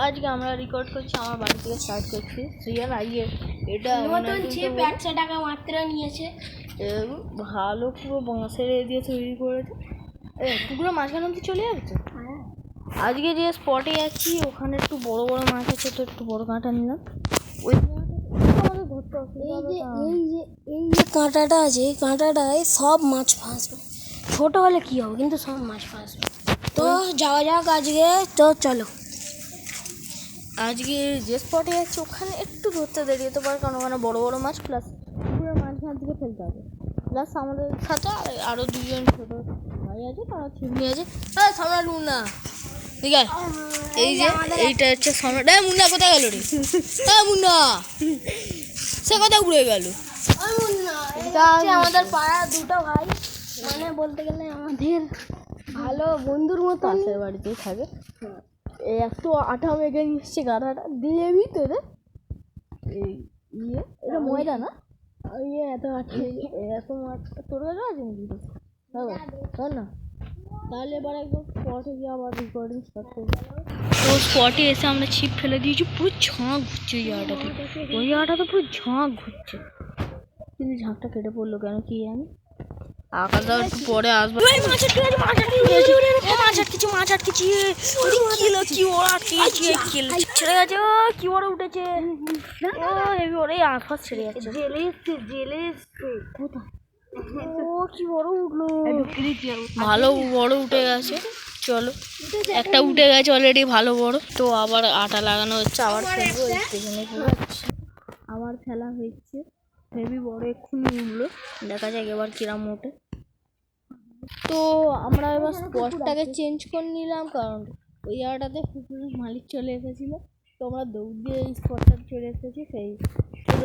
আজকে আমরা রেকর্ড করছি, আমার বাড়ি থেকে স্টার্ট করছি। সিরিয়াল আজকে এটা একশো টাকা মাত্র নিয়েছে। ভালো পুরো বাঁশের দিয়ে তৈরি করেছে। পুকুরের মাঝখানে অব্দি চলে যাচ্ছে। আজকে যে স্পটে যাচ্ছি ওখানে একটু বড় বড় মাছ আছে, তো একটু বড় কাঁটা নিলাম। ওই আমাদের ধরতে এই যে কাঁটাটা আছে, এই কাঁটাটায় সব মাছ ফাঁসবে। ছোট হলে কি হবে, কিন্তু সব মাছ ফাঁসবে। তো যাওয়া যাক আজকে। তো চলো, আজকে যে স্পটে যাচ্ছি ওখানে একটু ধরতে দেরি হতে পারে, কারণ ওখানে বড় বড় মাছ প্লাস পুকুরের মাঝখান থেকে ফেলতে হবে। প্লাস আমাদের সাথে আরও দুজন ছোট ভাই আছে, তারা ছিপনি আছে। হ্যাঁ সামনে মুন্না, ঠিক আছে। এই যে এইটা হচ্ছে সামনে। মুন্না কোথায় গেল রে? হ্যাঁ মুন্না সে কোথায় উড়ে গেল? আমাদের পাড়া দুটো ভাই, মানে বলতে গেলে আমাদের ভালো বন্ধুর মতো। পাশের বাড়িতেই থাকে। এই একটু আঠা মেঘে নিচ্ছে গাধাটা দিয়ে ভিতরে। এই ইয়ে এটা ময়দা না, ইয়ে এত আঠা এত মাছ তোর কাছে আছে নাকি? না তাহলে এবার একদম স্পটে গিয়ে আবার রেকর্ডিং স্টার্ট করবো। তো স্পটে এসে আমরা ছিপ ফেলে দিয়েছি, পুরো ঝাঁক ঘুরছে ওই জায়গাটাতে। ওই জায়গাটাতে পুরো ঝাঁক ঘুরছে, কিন্তু ঝাঁকটা কেটে পড়লো কেন কি জানি। আকাশটা একটু পরে আসবে। ছেড়ে গেছে, কি বড় উঠেছে। আকাশ ছেড়ে যাচ্ছে, জেলে কোথায় ও কি বড় উঠলো, ভালো বড় উঠে গেছে। চলো, একটা উঠে গেছে অলরেডি ভালো বড়। তো আবার আটা লাগানো হচ্ছে, আবার ফেলবো। আবার ফেলা হয়েছে, হেভি বড় এক্ষুনি উঠলো। দেখা যাক এবার কিরাম ওঠে। তো আমরা এবার স্পটটাকে চেঞ্জ করে নিলাম, কারণ ওই জায়গাটাতে পুকুরের মালিক চলে এসেছিলো। তো আমরা দৌড় দিয়ে এই স্পটটাতে চলে এসেছি, সেই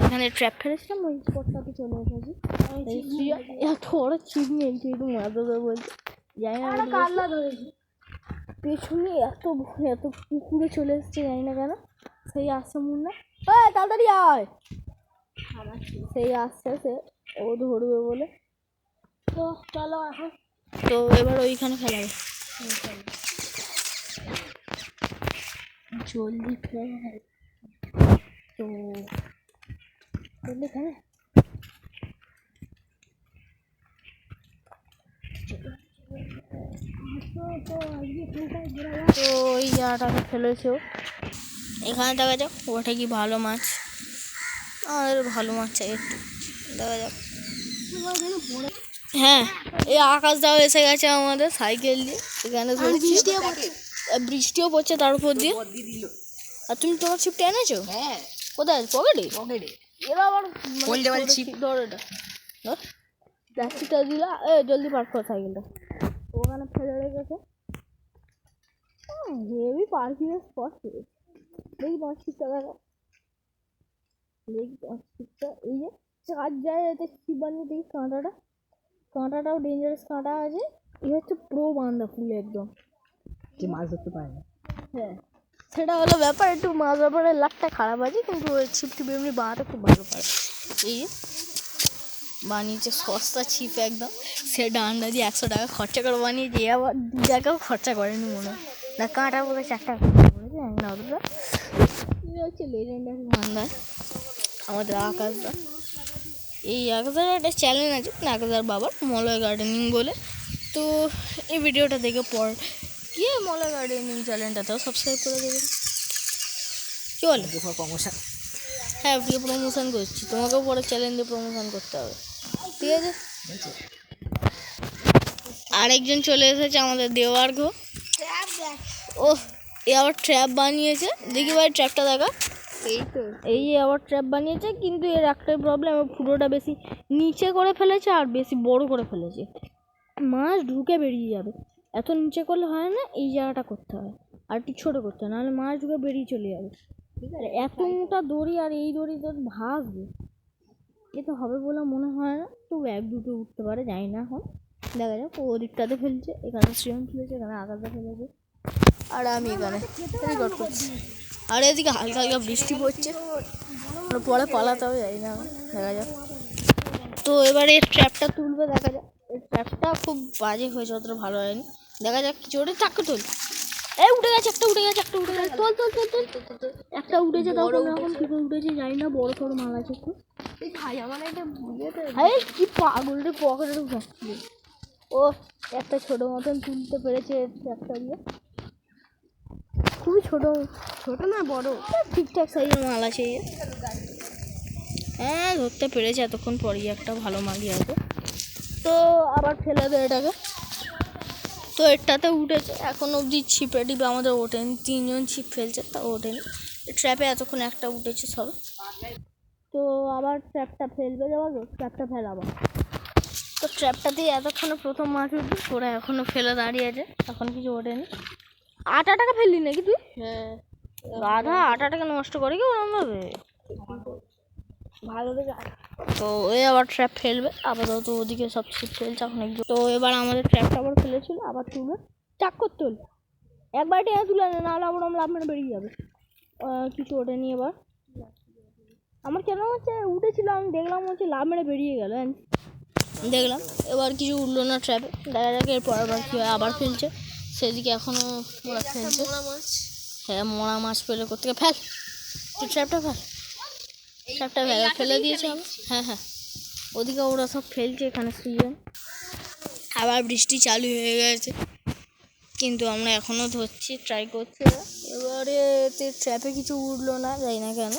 যেখানে ট্র্যাপ ফেলেছিলাম ওই স্পটটাতে চলে এসেছি। এত বড় ছিপ নিয়েছি, একটু মাছ ধরবে বলছে, জানি না কাল্লা ধরেছি পেছনে এত এত পুকুরে চলে এসছে, জানি না কেন। সেই আসছে মুন্না, তাড়াতাড়ি আয়। সেই আসছে সে, ও ধরবে বলে। তো চলো এখন। তো এবার ওইখানে ফেলাবে, জলদি ফেল। তো জলদি ফেলে তো ওই জায়গাটাকে ফেলেছে। এখানে দেখা যাক ওটা কি ভালো মাছ। আমাদের ভালো মাছ চাই একটু, দেখা যাক। হ্যাঁ এই আকাশটাও এসে গেছে আমাদের সাইকেল দিয়ে, এখানে বৃষ্টিও পড়ছে তার উপর দিয়ে। আর তুমি তোমার ছিপটা এনেছো? হ্যাঁ। কোথায়? পকেটে। এরা আবার ধর এটা, প্লাস্টিকটা দিলা। জলদি পার কর সাইকেলটা, ওখানে ফেলে রেখেছে। হেভি পার্কিংয়ের স্পট পেয়েছে। দেখি প্লাস্টিকটা দেখা, দেখি প্লাস্টিকটা। এই যে চার জায়গাতে ছিপ বানিয়ে দেখি কাঁটাটাও ডেঞ্জারাস কাঁটা আছে। এই হচ্ছে প্রো বান্দা ফুল একদম, যে মাছ ধরতে পারে না। হ্যাঁ সেটা হলো ব্যাপার, একটু মাছ ব্যাপারে লাকটা খারাপ আছে, কিন্তু ওই ছিপ টিপ এমনি বানাতে খুব ভালো পারে। এই বানিয়েছে সস্তা ছিপ একদম, সে ডান্ডা দিয়ে 100 টাকা খরচা করে বানিয়েছে। আবার 2 টাকাও খরচা করেনি মনে হয় না, কাঁটা বলে 4 টাকা করেছে, জানি না অতটা। হচ্ছে লেজেন্ডারি বান্দা আমাদের আকাশদা। এই আকাশদার একটা চ্যানেল আছে আকাশদার বাবার, মলয় গার্ডেনিং বলে। তো এই ভিডিওটা দেখে পর গিয়ে মলয় গার্ডেনিং চ্যানেলটাতেও সাবস্ক্রাইব করে দেবেন। কি বলে প্রমোশন? হ্যাঁ প্রিয় প্রমোশন করছি, তোমাকেও পরে চ্যানেল দিয়ে প্রমোশন করতে হবে, ঠিক আছে। আরেকজন চলে এসেছে আমাদের দেওয়ার্ঘ। ও এ আবার ট্র্যাপ বানিয়েছে, দেখি ভাই ট্র্যাপটা দেখা। এই যে আবার ট্র্যাপ বানিয়েছে, কিন্তু এর একটাই প্রবলেম, পুরোটা বেশি নিচে করে ফেলেছে আর বেশি বড় করে ফেলেছে। মাছ ঢুকে বেরিয়ে যাবে, এত নিচে করলে হয় না, এই জায়গাটা করতে হয় আর একটু ছোটো করতে হয়, নাহলে মাছ ঢুকে বেরিয়ে চলে যাবে। ঠিক আছে, এত মোটা দড়ি আর এই দড়ি তো ভাসবে, এ তো হবে বলে মনে হয় না। তো 1-2টো উঠতে পারে, জানি না এখন দেখা যাক। ও দিকটাতে ফেলছে, এখানে শ্রীরাম ফেলেছে, এখানে আকাশে ফেলেছে, আর আমি এখানে রেকর্ড করছি। আর এদিকে হালকা হালকা বৃষ্টি পড়ছে, পরে পালাতে হবে, জানি না, দেখা যাক। তো এবারে ট্র্যাপটা তুলবে, দেখা যাক। এই ট্র্যাপটা খুব বাজে হয়েছে, অতটা ভালো হয়নি, দেখা যাক কিছু ওটা চাকু তুল। এই উঠে গেছে, একটা উঠে গেছে, একটা উঠে গেছে। তোল তোল তোল তোল। একটা উঠেছে, তখন এখন থেকে উঠেছে জানি না, বড় সড়ো মাল আছে তো। ভাই আমার এটা এই কি পাগল রে, পকেটে ঢুকাচ্ছে। ও একটা ছোট মতন তুলতে পেরেছে একটা দিয়ে, খুবই ছোট, ছোট না বড়? ঠিকঠাক সাইজের মাল আছে। হ্যাঁ ধরতে পেরেছে এতক্ষণ পরেই একটা ভালো মালই আছে। তো আবার ফেলে দেয় এটাকে। তো এটাতে উঠেছে, এখন অবধি ছিপে টিপে আমাদের ওঠেনি, 3জন ছিপ ফেলছে তা ওঠেনি। ট্র্যাপে এতক্ষণ একটা উঠেছে সব। তো আবার ট্র্যাপটা ফেলবে যাওয়া, ট্র্যাপটা ফেলাবো। তো ট্র্যাপটাতেই এতক্ষণে প্রথম মাছ উঠবে, ওরা এখনও ফেলে দাঁড়িয়ে আছে, এখন কিছু ওঠেনি। 8 টাকা ফেললি নাকি তুই? হ্যাঁ গাধা, 8 টাকা নষ্ট করে কি ওরমভাবে? ভালো দেখে। তো ওই আবার ট্র্যাপ ফেলবে, আপাতত ওদিকে সব ছিপ ফেলছে এখন একজন। তো এবার আমাদের ট্র্যাপটা আবার ফেলেছিল, আবার তুলবে, চাক করতে হলো। একবার টেনে তুলে না, নাহলে আবার লাভ মেরে বেরিয়ে যাবে। কিছু ওঠেনি এবার। আমার কেন হচ্ছে উঠেছিল, আমি দেখলাম হচ্ছে লাভ মেরে বেরিয়ে গেল, দেখলাম। এবার কিছু উঠলো না ট্র্যাপে, দেখা যাক এরপর আবার কী হয়। আবার ফেলছে সেদিকে, এখনও ওরা ফেলছে। হ্যাঁ মরা মাছ পেলে কোথেকে, ফেল তুই ট্র্যাপটা, ফেল ট্র্যাপটা ফেলে দিয়েছে আমি। হ্যাঁ হ্যাঁ ওদিকে ওরা সব ফেলছে, এখানে সিজন। আবার বৃষ্টি চালু হয়ে গেছে, কিন্তু আমরা এখনও ধরছি, ট্রাই করছি। এবারে ট্র্যাপে কিছু উঠলো না, যাই না কেন।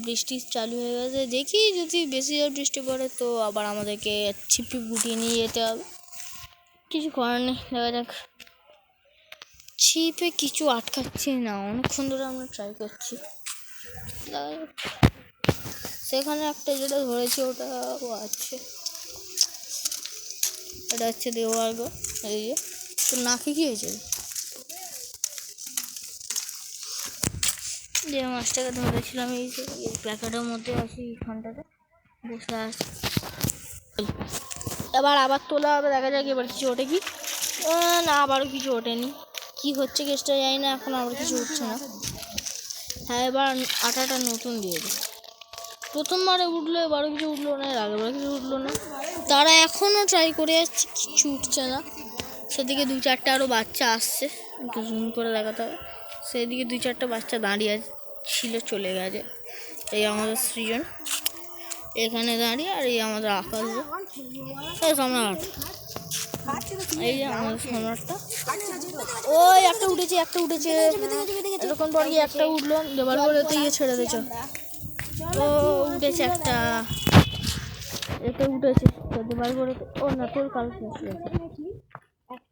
বৃষ্টি চালু হয়ে গেছে, দেখি যদি বেশি জোর বৃষ্টি পড়ে তো আবার আমাদেরকে ছিপি গুটিয়ে নিয়ে যেতে হবে, কিছু করার নেই। দেখা যাক। ছিপে কিছু আটকাচ্ছি না, অনেকক্ষণ ধরে আমরা ট্রাই করছি। দেখা যাক। সেখানে একটা যেটা ধরেছি ওটাও আছে, এটা হচ্ছে দেওয়ার্গ। এই যে তোর নাকে কী হয়েছে? যে মাছটাকে ধরেছিলাম এই যে এই প্যাকেটের মধ্যে আছে, এইখানটাতে বসে আছে। এবার আবার তোলা হবে, দেখা যাক এবার কিছু ওঠে কি না। আবারও কিছু ওঠেনি, কি হচ্ছে কেসটা জানি না, এখন আবার কিছু উঠছে না। হ্যাঁ এবার আটাটা নতুন দিয়ে দিই। প্রথমবারে উঠলো, এবারও কিছু উঠলো না, এর আগেরবার কিছু উঠলো না। তারা এখনও ট্রাই করে যাচ্ছে, কিছু উঠছে না। সেদিকে 2-4টা আরও বাচ্চা আসছে, একটু জুম করে দেখাতে হবে। সেদিকে 2-4টা বাচ্চা দাঁড়িয়ে ছিল, চলে গেছে। এই আমাদের সৃজন এখানে দাঁড়িয়ে, আর এই আমাদের আকাশ, এই সম্রাট, এই যে আমাদের সম্রাটটা। ওই একটা উঠেছে, একটা উঠেছে, এরকম পর গিয়ে একটা উঠলো, দেবার করে তো ইয়ে ছেড়ে দিয়েছ। ও উঠেছে একটা, এটা উঠেছে দেবার করে। ও না, তোর কালকে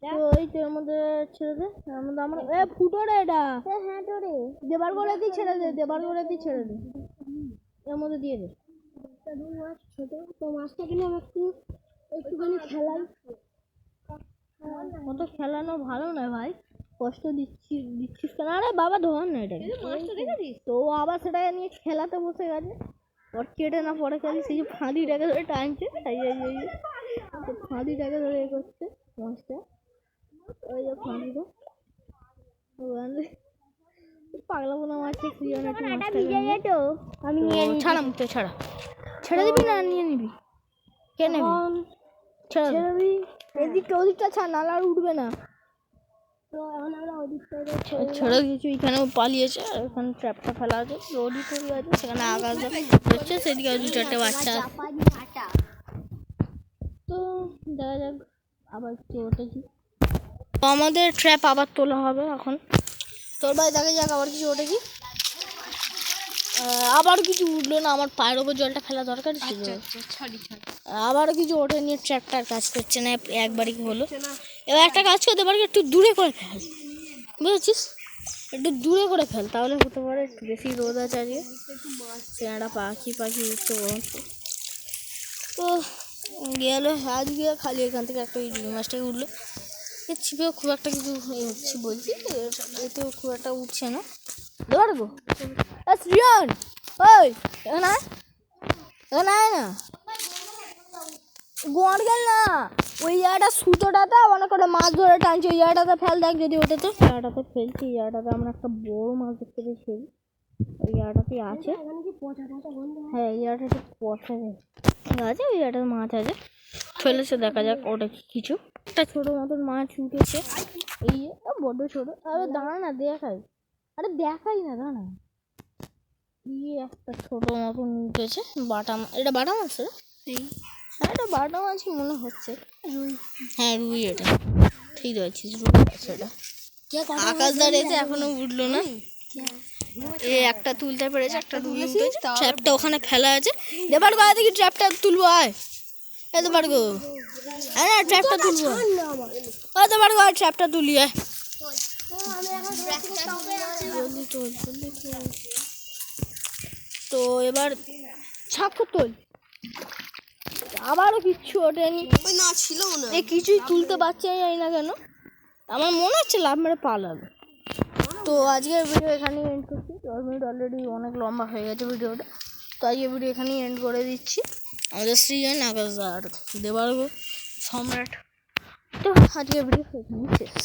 তো এই তো এর মধ্যে ছেড়ে দে, এর মধ্যে আমরা ফুটো রে এটা। হ্যাঁ তো রে, দেবার করে দিয়ে ছেড়ে দে, দেবার করে দিয়ে ছেড়ে দে, এর মধ্যে দিয়ে দে। ছোট তো মাছটা কিনে আমি একটুখানি খেলাই। অত খেলানো ভালো নয় ভাই, কষ্ট দিচ্ছিস কেন? আরে বাবা ধর না এটা, তো আবার সেটাকে নিয়ে খেলাতে বসে গেছে। ওর কেটে না পড়ে, খালি সেই যে ফাঁদিটাকে ধরে টানছে, ফাঁদিটাকে ধরে এ করছে মাছটা। ওই যে ফাঁদিটা পাগলা বোনা মাছটা আমি ছাড়া মুখতে ছাড়া ছেড়ে দিবি না নিয়ে নিবি? কে নেবি? ছেড়ে দিবি, এদিকটা ওদিকটা ছাড়, নাহলে আর উঠবে না। ছেড়ে দিয়েছি, এখানেও পালিয়েছে, আর এখানে ট্র্যাপটা ফেলা আছে, রোডি টরি আছে, সেখানে আকাশ হচ্ছে, সেদিকে 2-4টে বাচ্চা আছে। তো দেখা যাক আবার কি ওঠে কি। তো আমাদের ট্র্যাপ আবার তোলা হবে এখন। তোর ভাই দেখা যাক আবার কিছু ওঠে কি। আবারও কিছু উঠলো না, আমার পায়ের ওপর জলটা ফেলা দরকার ছিল। আবারও কিছু ওঠে নিয়ে ট্র্যাপটার কাজ করছে না, একবারই হলো। এবার একটা কাজ করতে পারি, একটু দূরে করে ফেল, বুঝেছিস? একটু দূরে করে ফেল, তাহলে হতে পারে। একটু বেশি রোদ আছে আজকে, একটা পাখি উঠছে বরঞ্চ। তো গেল আজকে খালি এখান থেকে একটা রুই মাছটাই উঠলো। এর ছিপেও খুব একটা কিছু হচ্ছে বলছি, এতেও খুব একটা উঠছে না। ধরবো শ্রিয়ান, ওই এখানে আয় না, গোয়ার গেল না, ওই জায়গাটা সুতোটাতে অনেক করে মাছ ধরে টানছে, ওই জায়গাটাতে ফেল, দেখ যদি ওঠে তো। জায়গাটাতে ফেলছি, এই জায়গাটাতে আমরা একটা বড় মাছ দেখতে পেয়েছি, ওই জায়গাটাতেই আছে। হ্যাঁ এই জায়গাটাতে পচা আছে, ওই জায়গাটাতে মাছ আছে। ফেলেছে, দেখা যাক ওটা কিছু একটা ছোট মতন মাছ উঠেছে। এই যে বড্ড ছোট। আরে দাঁড়া না, দেখাই। আরে দেখাই না, দাঁড়া। এই একটা ছোট মতন উঠেছে বাটা মাছ। এটা বাটা মাছ রে? হ্যাঁ এটা বাটা মাছই মনে হচ্ছে। রুই। হ্যাঁ রুই, এটা ঠিক আছে, রুই আছে এটা। আকাশ দাঁড়িয়েছে, এখনো উঠলো না। এ একটা তুলতে পেরেছে, একটা তুলেছে। ট্র্যাপটা ওখানে ফেলা আছে। দেবার গো দেখি ট্র্যাপটা তুলবো, আয় এই দেবার গো। হ্যাঁ ট্র্যাপটা তুলবো, ও দেবার গো ট্র্যাপটা তুলি, আয় জলদি তোল, জলদি তোল। তো এবার ছাপ তোল। আবারও কিচ্ছু ওঠেনি। না ছিল না, এ কিছুই তুলতে পারছে না কেন? আমার মনে হচ্ছে লাভ মেরে পালাবে। তো আজকের ভিডিও এখানেই এন্ড করছি। 10 মিনিট অলরেডি অনেক লম্বা হয়ে গেছে ভিডিওটা। তো আজকের ভিডিও এখানেই এন্ড করে দিচ্ছি। আমাদের সৃজন, আকাশ আর দেবার্গ, সম্রাট। তো আজকের ভিডিও এখানেই শেষ।